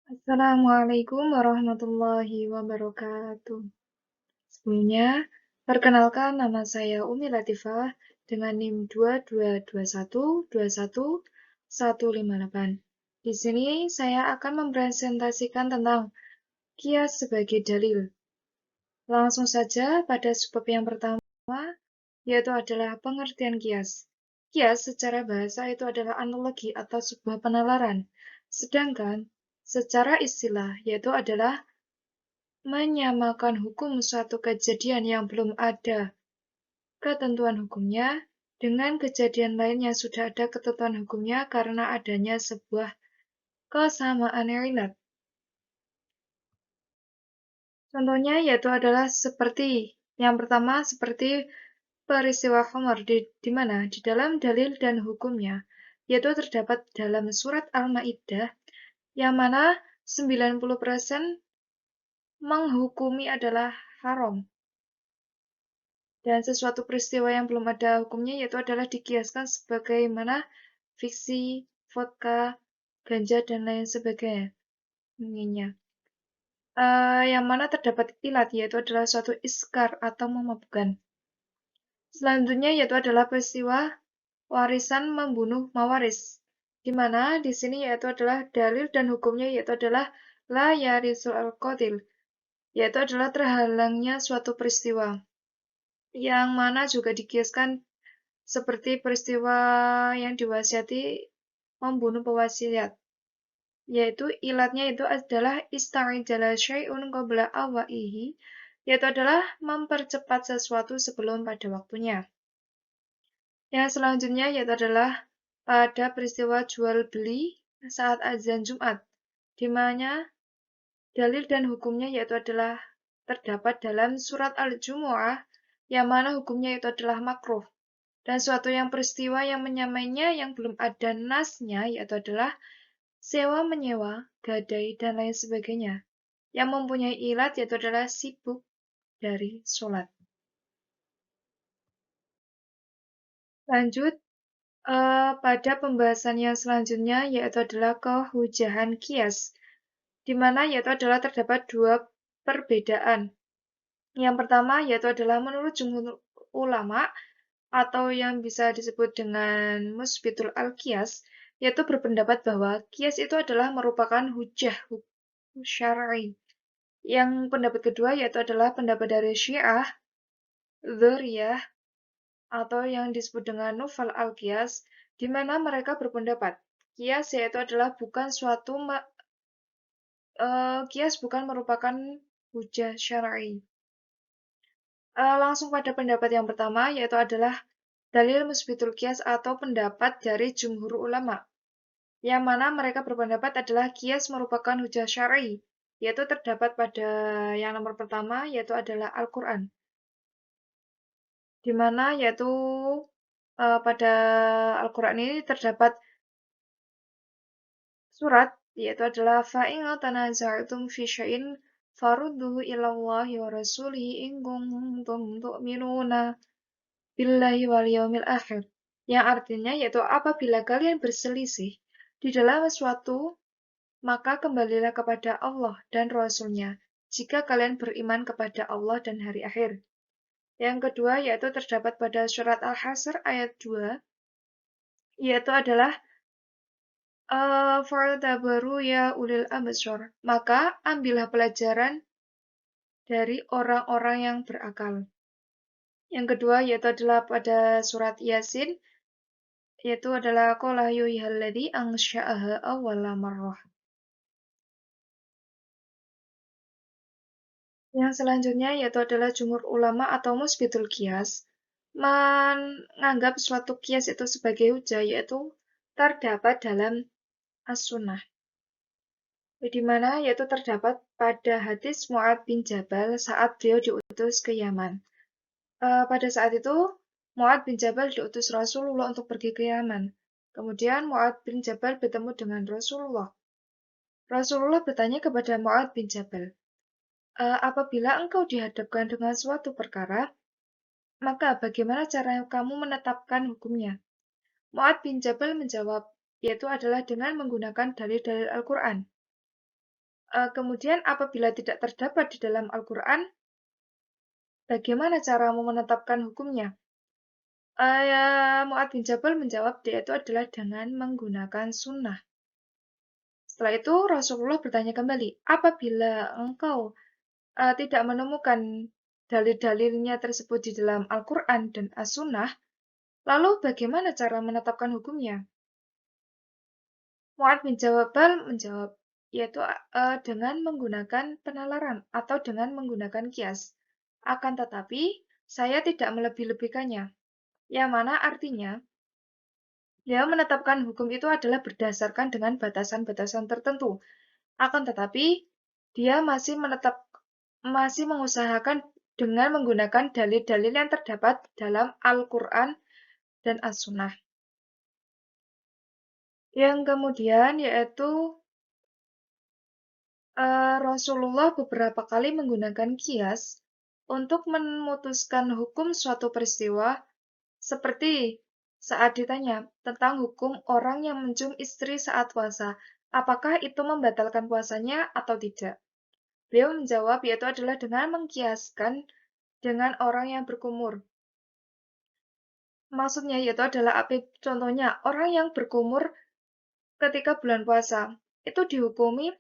Assalamualaikum warahmatullahi wabarakatuh. Sebelumnya, perkenalkan nama saya Umi Latifah dengan NIM 2221211158. Di sini saya akan mempresentasikan tentang kias sebagai dalil. Langsung saja pada subbab yang pertama, yaitu adalah pengertian kias. Kias secara bahasa itu adalah analogi atau sebuah penalaran. Sedangkan secara istilah yaitu adalah menyamakan hukum suatu kejadian yang belum ada ketentuan hukumnya dengan kejadian lain yang sudah ada ketentuan hukumnya karena adanya sebuah kesamaan ilat. Contohnya yaitu adalah seperti yang pertama seperti peristiwa Homer di mana di dalam dalil dan hukumnya yaitu terdapat dalam surat Al-Maidah yang mana 90% menghukumi adalah haram. Dan sesuatu peristiwa yang belum ada hukumnya yaitu adalah dikiaskan sebagaimana fiksi, vodka, ganja, dan lain sebagainya. Yang mana terdapat ilat yaitu adalah suatu iskar atau memabukkan. Selanjutnya yaitu adalah peristiwa warisan membunuh mawaris, di mana di sini yaitu adalah dalil dan hukumnya yaitu adalah la yarisul al-qatil, yaitu adalah terhalangnya suatu peristiwa, yang mana juga dikiaskan seperti peristiwa yang diwasiati membunuh pewasiat, yaitu ilatnya itu adalah ista'jala syai'un qabla awaihi, yaitu adalah mempercepat sesuatu sebelum pada waktunya. Yang selanjutnya yaitu adalah pada peristiwa jual beli saat azan Jumat, di mana dalil dan hukumnya yaitu adalah terdapat dalam surat Al-Jumu'ah, yang mana hukumnya itu adalah makruh. Dan suatu yang peristiwa yang menyamainya yang belum ada nasnya yaitu adalah sewa menyewa, gadai, dan lain sebagainya. Yang mempunyai ilat yaitu adalah sibuk dari sholat. Lanjut pada pembahasan yang selanjutnya yaitu adalah kehujahan kias, di mana yaitu adalah terdapat dua perbedaan. Yang pertama yaitu adalah menurut jumhur ulama atau yang bisa disebut dengan musbitul al-qiyas, yaitu berpendapat bahwa qiyas itu adalah merupakan hujah syar'i. Yang pendapat kedua yaitu adalah pendapat dari Syiah, Dzuriyah, atau yang disebut dengan Nufal al-Qiyas, di mana mereka berpendapat qiyas yaitu adalah bukan suatu qiyas bukan merupakan hujah syar'i. Langsung pada pendapat yang pertama yaitu adalah dalil musbitul qiyas atau pendapat dari jumhur ulama, yang mana mereka berpendapat adalah qiyas merupakan hujah syar'i, yaitu terdapat pada yang nomor pertama yaitu adalah Al-Quran, di mana yaitu pada Al-Quran ini terdapat surat yaitu adalah fa'in tanaza'tum fi syai'in farudduhu ilallahi wa rasulihi in kuntum tu'minuna billahi wal yaumil akhir, yang artinya yaitu apabila kalian berselisih di dalam sesuatu maka kembalilah kepada Allah dan Rasul-Nya jika kalian beriman kepada Allah dan hari akhir. Yang kedua yaitu terdapat pada surat Al-Hasr ayat 2, yaitu adalah Fa'tabaru ya ulil absar, maka ambillah pelajaran dari orang-orang yang berakal. Yang kedua yaitu adalah pada surat Yasin, yaitu adalah qala yuhilladzi ansha'aha awwala marrah. Yang selanjutnya yaitu adalah jumhur ulama atau musbitul qiyas menganggap suatu qiyas itu sebagai hujah, yaitu terdapat dalam as-sunnah, di mana yaitu terdapat pada hadis Mu'adz bin Jabal saat beliau diutus ke Yaman. Pada saat itu Mu'adz bin Jabal diutus Rasulullah untuk pergi ke Yaman. Kemudian Mu'adz bin Jabal bertemu dengan Rasulullah. Rasulullah bertanya kepada Mu'adz bin Jabal, apabila engkau dihadapkan dengan suatu perkara, maka bagaimana cara kamu menetapkan hukumnya? Mu'adz bin Jabal menjawab, yaitu adalah dengan menggunakan dalil-dalil Al-Quran. Kemudian apabila tidak terdapat di dalam Al-Quran, bagaimana caramu menetapkan hukumnya? Ya, Mu'adz bin Jabal menjawab dia itu adalah dengan menggunakan sunnah. Setelah itu Rasulullah bertanya kembali, apabila engkau tidak menemukan dalil-dalilnya tersebut di dalam Al-Quran dan As-Sunnah, lalu bagaimana cara menetapkan hukumnya? Mu'adz bin Jabal menjawab, yaitu dengan menggunakan penalaran atau dengan menggunakan kias. Akan tetapi, saya tidak melebih-lebihkannya. Yang mana artinya, dia menetapkan hukum itu adalah berdasarkan dengan batasan-batasan tertentu. Akan tetapi, dia masih mengusahakan dengan menggunakan dalil-dalil yang terdapat dalam Al-Quran dan As-Sunnah. Yang kemudian yaitu Rasulullah beberapa kali menggunakan kias untuk memutuskan hukum suatu peristiwa, seperti saat ditanya tentang hukum orang yang mencium istri saat puasa, apakah itu membatalkan puasanya atau tidak. Beliau menjawab yaitu adalah dengan mengkiaskan dengan orang yang berkumur. Maksudnya yaitu adalah contohnya orang yang berkumur ketika bulan puasa itu dihukumi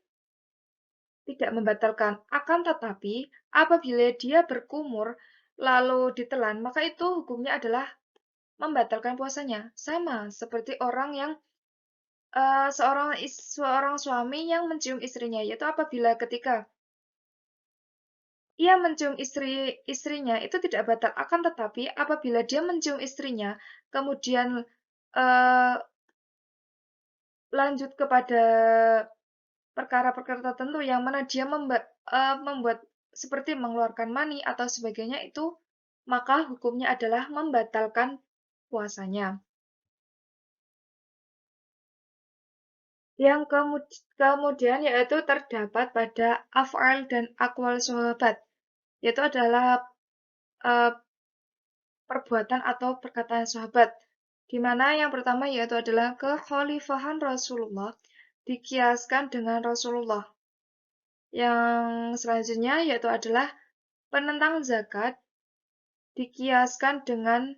tidak membatalkan. Akan tetapi, apabila dia berkumur lalu ditelan, maka itu hukumnya adalah membatalkan puasanya. Sama seperti orang yang seorang suami yang mencium istrinya, yaitu apabila ketika ia mencium istrinya itu tidak batal. Akan tetapi, apabila dia mencium istrinya, kemudian lanjut kepada perkara-perkara tertentu yang mana dia membuat seperti mengeluarkan mani atau sebagainya itu, maka hukumnya adalah membatalkan puasanya. Yang kemudian yaitu terdapat pada af'al dan aqwal sahabat, yaitu adalah perbuatan atau perkataan sahabat, di mana yang pertama yaitu adalah kekhalifahan Rasulullah dikiaskan dengan Rasulullah. Yang selanjutnya yaitu adalah penentang zakat dikiaskan dengan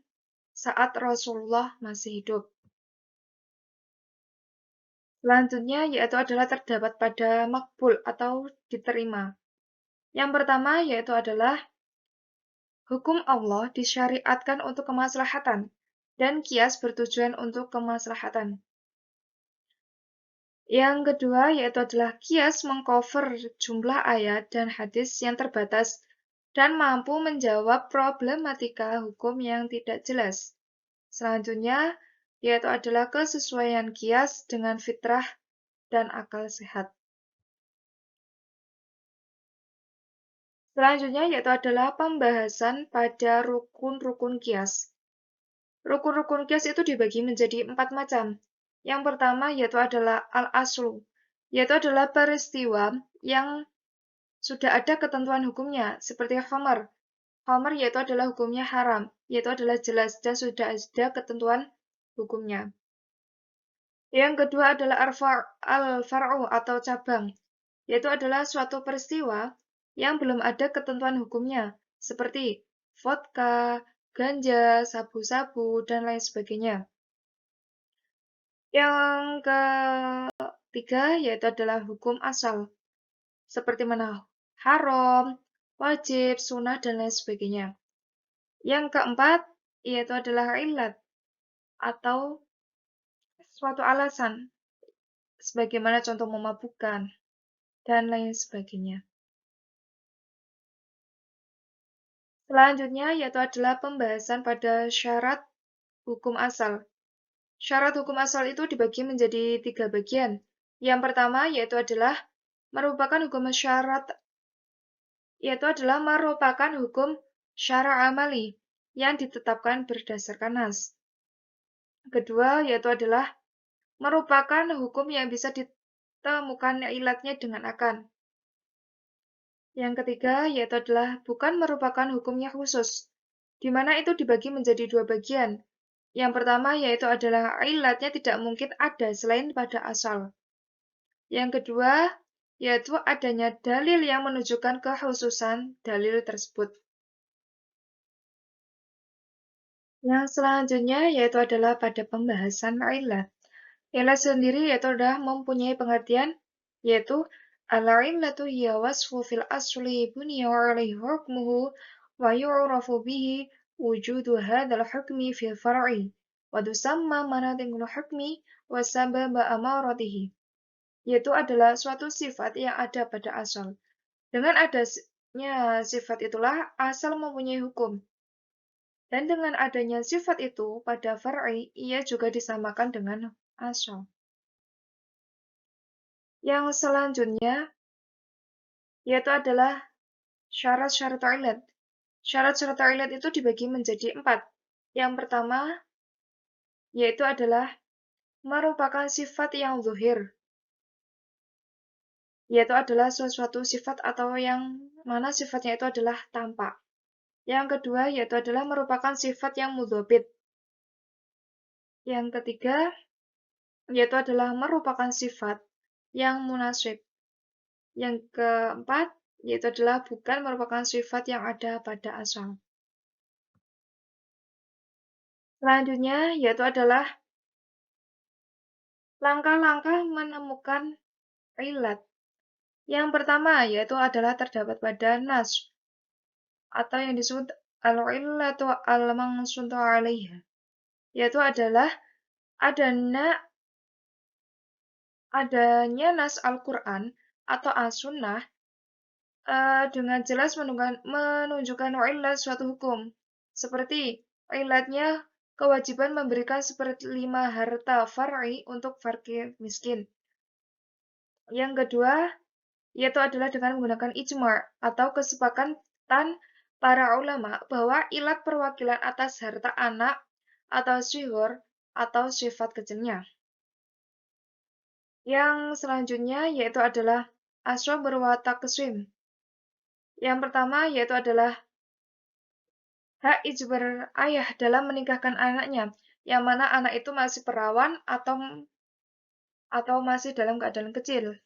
saat Rasulullah masih hidup. Selanjutnya yaitu adalah terdapat pada makbul atau diterima. Yang pertama yaitu adalah hukum Allah disyariatkan untuk kemaslahatan dan kias bertujuan untuk kemaslahatan. Yang kedua yaitu adalah kias mengcover jumlah ayat dan hadis yang terbatas dan mampu menjawab problematika hukum yang tidak jelas. Selanjutnya yaitu adalah kesesuaian kias dengan fitrah dan akal sehat. Selanjutnya yaitu adalah pembahasan pada rukun-rukun kias. Rukun-rukun kias itu dibagi menjadi 4 macam. Yang pertama yaitu adalah al-aslu, yaitu adalah peristiwa yang sudah ada ketentuan hukumnya, seperti khamar. Khamar yaitu adalah hukumnya haram, yaitu adalah jelas dan sudah ada ketentuan hukumnya. Yang kedua adalah al-far'u atau cabang, yaitu adalah suatu peristiwa yang belum ada ketentuan hukumnya, seperti vodka, ganja, sabu-sabu, dan lain sebagainya. Yang ketiga yaitu adalah hukum asal, seperti mana haram, wajib, sunnah, dan lain sebagainya. Yang keempat yaitu adalah ilat atau suatu alasan, sebagaimana contoh memabukkan, dan lain sebagainya. Selanjutnya yaitu adalah pembahasan pada syarat hukum asal. Syarat hukum asal itu dibagi menjadi 3 bagian. Yang pertama yaitu adalah merupakan hukum syara amali yang ditetapkan berdasarkan nas. Kedua yaitu adalah merupakan hukum yang bisa ditemukan ilatnya dengan akal. Yang ketiga yaitu adalah bukan merupakan hukumnya khusus, di mana itu dibagi menjadi 2 bagian. Yang pertama yaitu adalah ilatnya tidak mungkin ada selain pada asal. Yang kedua yaitu adanya dalil yang menunjukkan kekhususan dalil tersebut. Yang selanjutnya yaitu adalah pada pembahasan ilat. Ilat sendiri yaitu adalah mempunyai pengertian yaitu al-illatu hiya wasfu fil asli buniya alaihi hukmuhu wa yu'rafu bihi wujudu hadzal hukmi fil far'i wa tusamma manatikul hukmi wa sabab amaratihi, yaitu adalah suatu sifat yang ada pada asal. Dengan adanya sifat itulah asal mempunyai hukum. Dan dengan adanya sifat itu pada far'i, ia juga disamakan dengan asal. Yang selanjutnya yaitu adalah syarat-syarat ilat. Syarat-syarat ilat itu dibagi menjadi 4. Yang pertama yaitu adalah merupakan sifat yang zuhir, yaitu adalah sesuatu sifat atau yang mana sifatnya itu adalah tampak. Yang kedua yaitu adalah merupakan sifat yang mudhobit. Yang ketiga yaitu adalah merupakan sifat yang munasib. Yang keempat yaitu adalah bukan merupakan sifat yang ada pada asal. Selanjutnya yaitu adalah langkah-langkah menemukan ilat. Yang pertama yaitu adalah terdapat pada nas atau yang disebut al-illatu al-maqsudu 'alaiha, yaitu adalah adanya nas Al-Qur'an atau as-sunnah dengan jelas menunjukkan illat suatu hukum, seperti illatnya kewajiban memberikan 1/5 harta far'i untuk fakir miskin. Yang kedua, yaitu adalah dengan menggunakan ijma' atau kesepakatan para ulama bahwa ilat perwakilan atas harta anak atau syihor atau sifat kecilnya. Yang selanjutnya yaitu adalah asrob wa taqsim. Yang pertama yaitu adalah hak ijbar ayah dalam menikahkan anaknya, yang mana anak itu masih perawan atau masih dalam keadaan kecil.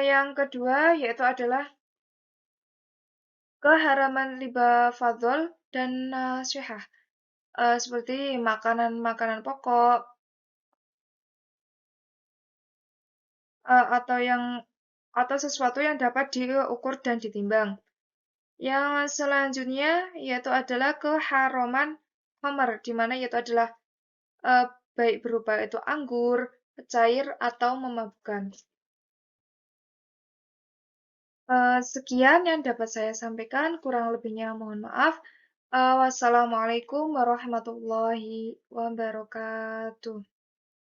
Yang kedua yaitu adalah keharaman riba fadl dan nasihah, seperti makanan-makanan pokok atau sesuatu yang dapat diukur dan ditimbang. Yang selanjutnya yaitu adalah keharaman khamr, di mana yaitu adalah baik berupa itu anggur, cair atau memabukkan. Sekian yang dapat saya sampaikan, kurang lebihnya mohon maaf. Wassalamualaikum warahmatullahi wabarakatuh.